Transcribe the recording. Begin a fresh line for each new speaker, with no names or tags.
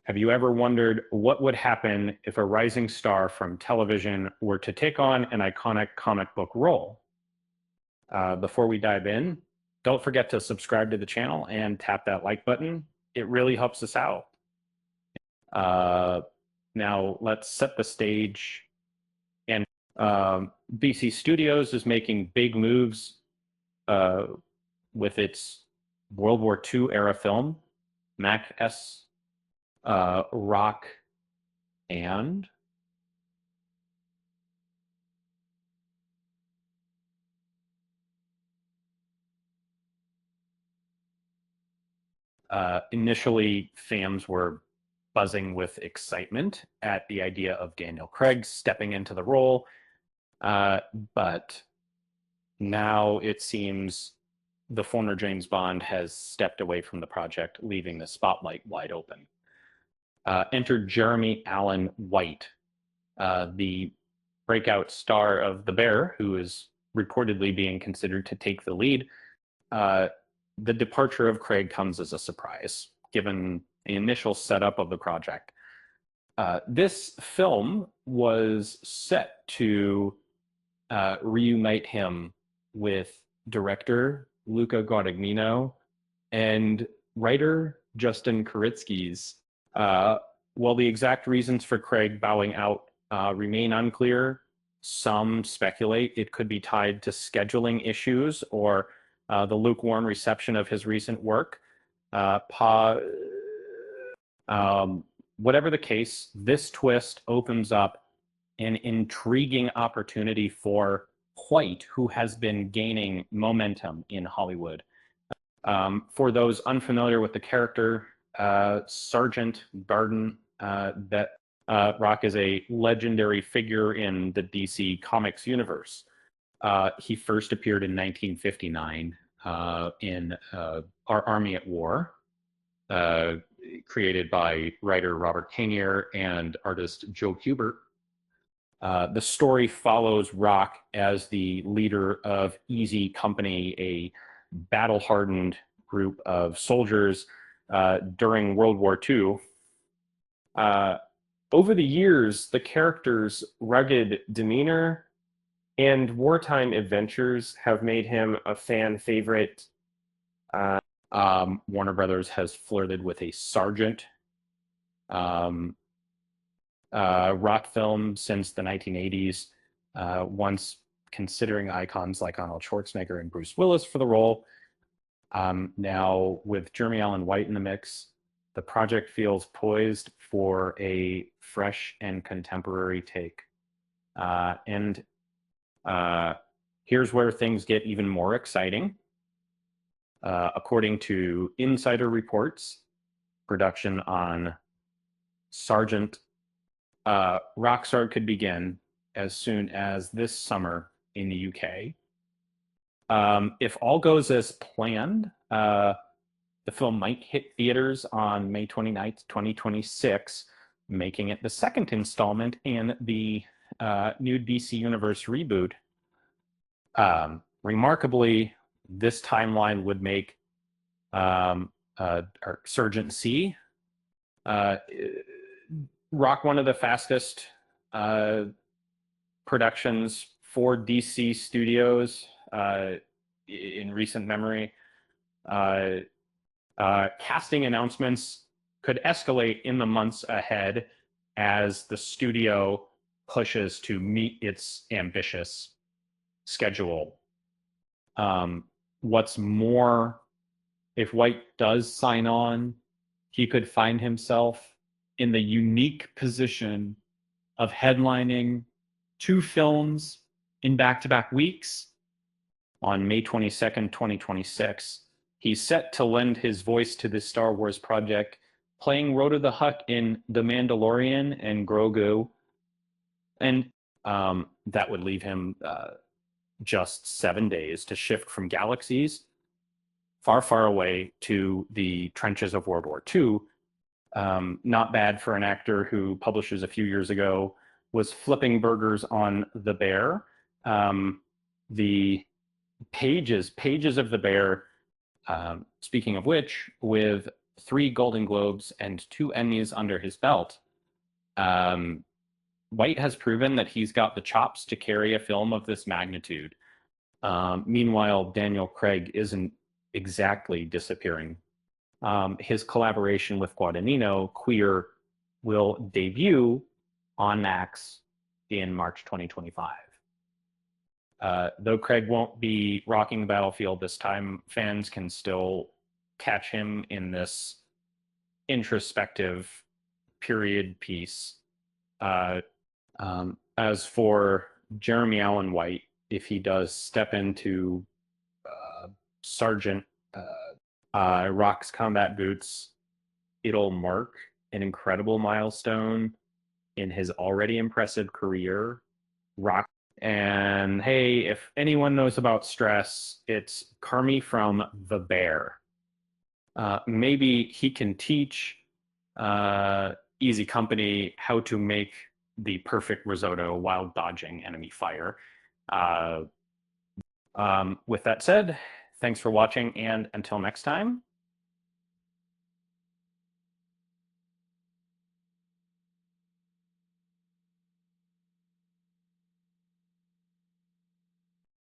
Have you ever wondered what would happen if a rising star from television were to take on an iconic comic book role? Before we dive in, don't forget to subscribe to the channel and tap that like button. It really helps us out. Uh, Now, let's set the stage. And BC Studios is making big moves uh, with its World War II era film, Mac S, Rock, and initially fans were buzzing with excitement at the idea of Daniel Craig stepping into the role, but now it seems the former James Bond has stepped away from the project, leaving the spotlight wide open. Enter Jeremy Allen White, the breakout star of The Bear, who is reportedly being considered to take the lead. The departure of Craig comes as a surprise, given the initial setup of the project. This film was set to reunite him with director Luca Guadagnino and writer Justin Kuritzky's. While the exact reasons for Craig bowing out remain unclear, some speculate it could be tied to scheduling issues or the lukewarm reception of his recent work. Whatever the case, this twist opens up an intriguing opportunity for White, who has been gaining momentum in Hollywood. For those unfamiliar with the character, Sergeant Barton, that Rock is a legendary figure in the DC Comics universe. He first appeared in 1959 in Our Army at War, created by writer Robert Kanier and artist Joe Kubert. The story follows Rock as the leader of Easy Company, a battle-hardened group of soldiers during World War II. Over the years, the character's rugged demeanor and wartime adventures have made him a fan favorite. Warner Brothers has flirted with a sergeant rock film since the 1980s, once considering icons like Arnold Schwarzenegger and Bruce Willis for the role. Now, with Jeremy Allen White in the mix, the project feels poised for a fresh and contemporary take. And here's where things get even more exciting. According to insider reports, production on Sergeant Rockstar could begin as soon as this summer in the UK. If all goes as planned, the film might hit theaters on May 29th, 2026, making it the second installment in the new DC Universe reboot. Remarkably, this timeline would make Sergeant C Rock one of the fastest productions for DC Studios in recent memory. Casting announcements could escalate in the months ahead as the studio pushes to meet its ambitious schedule. What's more, if White does sign on, he could find himself in the unique position of headlining two films in back-to-back weeks. On May 22nd, 2026, he's set to lend his voice to this Star Wars project, playing Rhoda the Hutt in The Mandalorian and Grogu. And that would leave him just 7 days to shift from galaxies far, far away to the trenches of World War II. Not bad for an actor who, publishers a few years ago, was flipping burgers on The Bear. The pages of The Bear, speaking of which, with 3 Golden Globes and 2 Emmys under his belt, White has proven that he's got the chops to carry a film of this magnitude. Meanwhile, Daniel Craig isn't exactly disappearing. His collaboration with Guadagnino, Queer, will debut on Max in March 2025. Though Craig won't be rocking the battlefield this time, fans can still catch him in this introspective period piece. As for Jeremy Allen White, if he does step into Sergeant Rock's combat boots, it'll mark an incredible milestone in his already impressive career. Rock. And hey, if anyone knows about stress, it's Carmy from The Bear. Maybe he can teach Easy Company how to make the perfect risotto while dodging enemy fire. With that said, thanks for watching, and until next time,